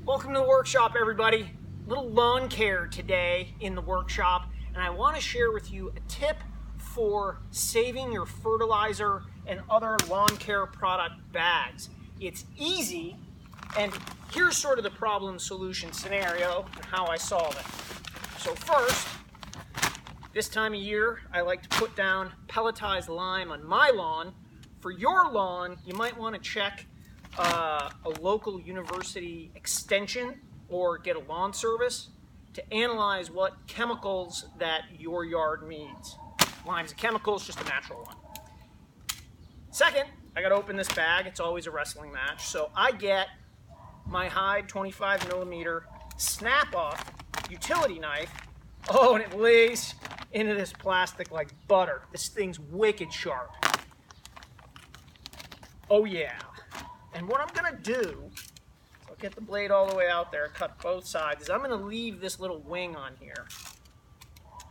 Welcome to the workshop, everybody. Little lawn care today in the workshop, and I want to share with you a tip for saving your fertilizer and other lawn care product bags. It's easy, and here's sort of the problem solution scenario and how I solve it. So first, this time of year, I like to put down pelletized lime on my lawn. For your lawn, you might want to check a local university extension or get a lawn service to analyze what chemicals that your yard needs. Lime's a chemical, it's just a natural one. Second, I got to open this bag. It's always a wrestling match. So I get my Hyde 25 millimeter snap-off utility knife. Oh, and it lays into this plastic like butter. This thing's wicked sharp. Oh yeah. And what I'm gonna do, so I'll get the blade all the way out there, cut both sides, is I'm gonna leave this little wing on here.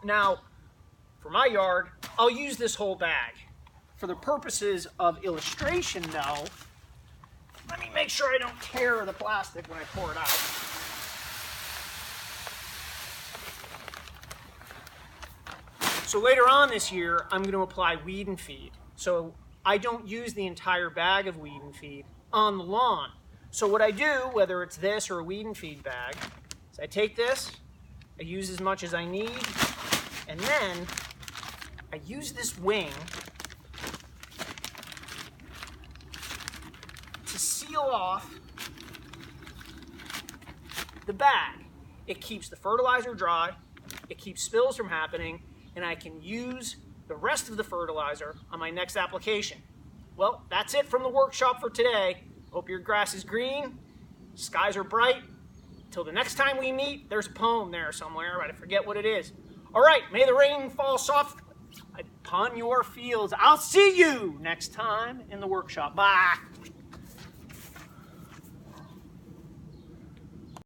Now, for my yard, I'll use this whole bag. For the purposes of illustration though, let me make sure I don't tear the plastic when I pour it out. So later on this year, I'm going to apply weed and feed. So I don't use the entire bag of weed and feed on the lawn. So what I do, whether it's this or a weed and feed bag, is I take this, I use as much as I need, and then I use this wing to seal off the bag. It keeps the fertilizer dry, it keeps spills from happening, and I can use the rest of the fertilizer on my next application. Well, that's it from the workshop for today. Hope your grass is green, skies are bright. Till the next time we meet, there's a poem there somewhere, but I forget what it is. All right, may the rain fall soft upon your fields. I'll see you next time in the workshop. Bye.